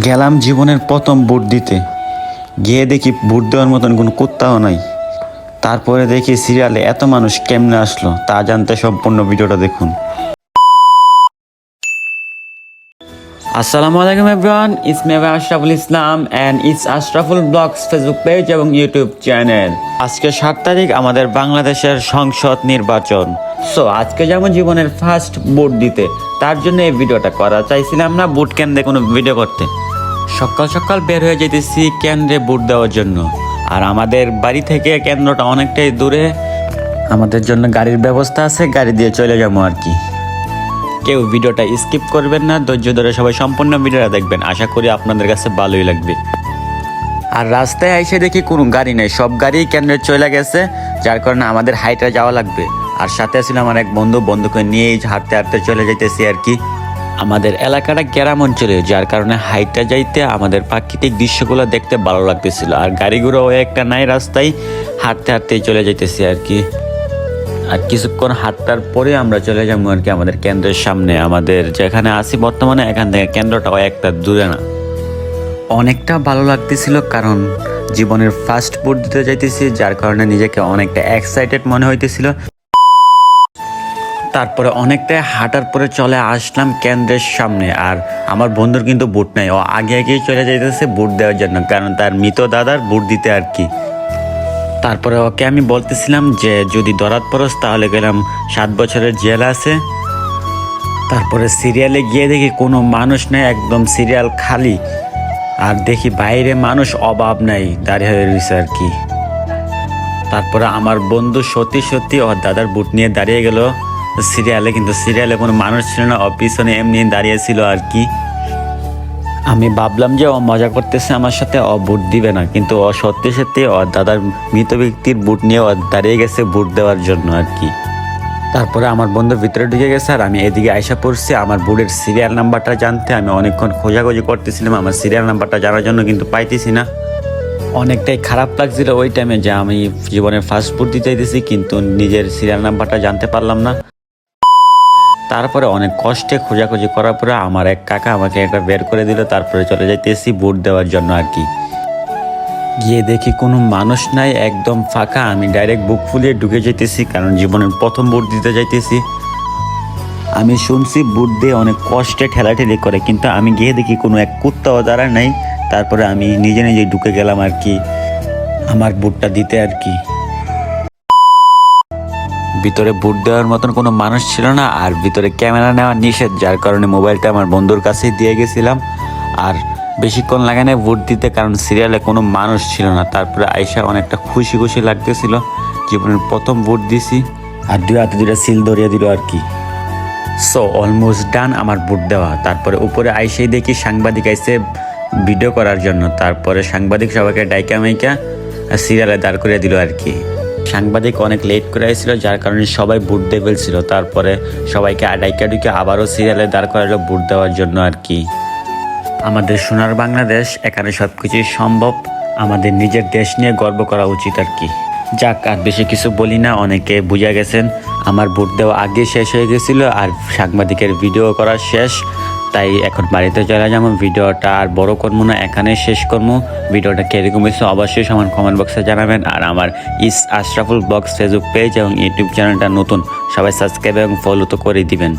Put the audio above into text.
গেলাম জীবনের প্রথম ভোট দিতে, গিয়ে দেখি ভোট দেওয়ার মতন কোনো কুত্তাও নাই। তারপরে দেখি সিরিয়ালে এত মানুষ কেমনে আসলো, তা জানতে সম্পূর্ণ ভিডিওটা দেখুন। আসসালামু আলাইকুম everyone, it's me Ashraful Islam and it's Ashraful blogs Facebook page এবং ইউটিউব চ্যানেল। আজকে 7 তারিখ আমাদের বাংলাদেশের সংসদ নির্বাচন। সো আজকে যেমন জীবনের ফার্স্ট ভোট দিতে, তার জন্য এই ভিডিওটা করা চাইছিলাম না ভোট কেন্দ্রে কোনো ভিডিও করতে। সকাল সকাল বের হয়ে যেতেছি কেন্দ্রে ভোট দেওয়ার জন্য। আর আমাদের বাড়ি থেকে কেন্দ্রটা অনেকটাই দূরে, আমাদের জন্য গাড়ির ব্যবস্থা আছে, গাড়ি দিয়ে চলে যাবো আর কি। কেউ ভিডিওটা স্কিপ করবেন না, ধৈর্য ধরে সবাই সম্পূর্ণ ভিডিওটা দেখবেন, আশা করি আপনাদের কাছে ভালোই লাগবে। আর রাস্তায় এসে দেখি কোনো গাড়ি নেই, সব গাড়ি কেন্দ্রে চলে গেছে, যার কারণে আমাদের হাইটে যাওয়া লাগবে। আর সাথে ছিল আমার এক বন্ধুকে নিয়েই হাঁটতে হাঁটতে চলে যাইতেছি আর কি। আমাদের এলাকাটা গ্রাম অঞ্চলে, যার কারণে হাইটটা যাইতে আমাদের প্রাকৃতিক দৃশ্যগুলো দেখতে ভালো লাগতেছিল। আর গাড়িগুলোও একটা নাই, রাস্তায় হাঁটতে হাঁটতেই চলে যাইতেছি আর কি। আর কিছুক্ষণ হাঁটার পরে আমরা চলে যাবো আর কি আমাদের কেন্দ্রের সামনে। আমাদের যেখানে আছি বর্তমানে, এখান থেকে কেন্দ্রটাও একটা দূরে না। অনেকটা ভালো লাগতেছিল, কারণ জীবনের ফার্স্ট ভোট দিতে যাইতেছি, যার কারণে নিজেকে অনেকটা এক্সাইটেড মনে হইতেছিল। তারপরে অনেকটা হাঁটার পরে চলে আসলাম কেন্দ্রের সামনে। আর আমার বন্ধুর কিন্তু ভোট নাই, ও আগে আগেই চলে যাইতেছে ভোট দেওয়ার জন্য, কারণ তার মৃত দাদার ভোট দিতে আর কি। তারপরে ওকে আমি বলতেছিলাম যে যদি ধরাত পড়স তাহলে গেলাম 7 বছরের জেল আছে। তারপরে সিরিয়ালে গিয়ে দেখি কোনো মানুষ নেই, একদম সিরিয়াল খালি। আর দেখি বাইরে মানুষ অভাব নাই, দাঁড়িয়ে হয়ে রয়েছে আর কি। তারপরে আমার বন্ধু সত্যি ওর দাদার বুট নিয়ে দাঁড়িয়ে গেল সিরিয়ালে, কিন্তু সিরিয়ালে কোনো মানুষ ছিল না, ও পিছনে এমনি দাঁড়িয়েছিল আর কি। আমি ভাবলাম যে ও মজা করতেছে আমার সাথে, ও ভোট দিবে না, কিন্তু ও সত্যি ওর দাদার মৃত ব্যক্তির ভোট নিয়ে ও দাঁড়িয়ে গেছে ভোট দেওয়ার জন্য আর কি। তারপরে আমার বন্ধু ভিতরে ঢুকে গেছে, আর আমি এদিকে আইসা পড়ছি আমার ভোটের সিরিয়াল নাম্বারটা জানতে। আমি অনেকক্ষণ খোঁজাখুঁজি করতেছিলাম আমার সিরিয়াল নাম্বারটা জানার জন্য, কিন্তু পাইতেছি না। অনেকটাই খারাপ লাগছিল ওই টাইমে যে আমি জীবনের ফার্স্ট ভোট দিতে দিয়েছি, কিন্তু নিজের সিরিয়াল নাম্বারটা জানতে পারলাম না। তারপরে অনেক কষ্টে খোঁজাখুঁজি করার পরে আমার এক কাকা আমাকে একটা বের করে দিল। তারপরে চলে যাইতেছি ভোট দেওয়ার জন্য আর কি। গিয়ে দেখি কোনো মানুষ নাই, একদম ফাঁকা। আমি ডাইরেক্ট বুক ফুলিয়ে ঢুকে যাইতেছি, কারণ জীবনের প্রথম ভোট দিতে যাইতেছি। আমি শুনছি ভোট দিয়ে অনেক কষ্টে ঠেলাঠেলি করে, কিন্তু আমি গিয়ে দেখি কোনো এক কুত্তাও দাঁড়ায় নাই। তারপরে আমি নিজে ঢুকে গেলাম আর কি আমার ভোটটা দিতে আর কি। ভিতরে ভোট দেওয়ার মতন কোনো মানুষ ছিল না, আর ভিতরে ক্যামেরা নেওয়া নিষেধ, যার কারণে মোবাইলটা আমার বন্ধুর কাছেই দিয়ে গেছিলাম। আর বেশিক্ষণ লাগে না ভোট দিতে, কারণ সিরিয়ালে কোনো মানুষ ছিল না। তারপরে আইসা অনেকটা খুশি লাগতেছিল, জীবনের প্রথম ভোট দিছি। আর 2 হাতে 2টা সিল ধরিয়ে দিল আর কি। সো অলমোস্ট ডান আমার ভোট দেওয়া। তারপরে উপরে আইসেই দেখি সাংবাদিক আইসে ভিডিও করার জন্য। তারপরে সাংবাদিক সবাইকে ডাইকা মাইকা সিরিয়ালে দাঁড় করিয়ে দিল আর কি। সাংবাদিক অনেক লেট করে আসছিল, যার কারণে সবাই ভোট দিয়ে ফেলছিল। তারপরে সবাইকে ডাইকা ডুকে আবারও সিরিয়ালে দাঁড় করালো ভোট দেওয়ার জন্য আর কি। আমাদের সোনার বাংলাদেশ, এখানে সব কিছুই সম্ভব। আমাদের নিজের দেশ নিয়ে গর্ব করা উচিত আর কি। যাক, আর বেশি কিছু বলি না, অনেকে বুঝা গেছেন। আমার ভোট দেওয়া আগে শেষ হয়ে গেছিলো, আর সাংবাদিকের ভিডিও করা শেষ। তাই এখন বাড়িতে চলে যাবো, ভিডিওটা আর বড় করবো না, এখানে শেষ করবো। ভিডিওটা কিরকম হয়েছে অবশ্যই সমান কমেন্ট বক্সে জানাবেন। আর আমার ইস আশরাফুল ব্লগস ফেসবুক পেজ এবং ইউটিউব চ্যানেলটা নতুন, সবাই সাবস্ক্রাইব এবং ফলো তো করে দিবেন।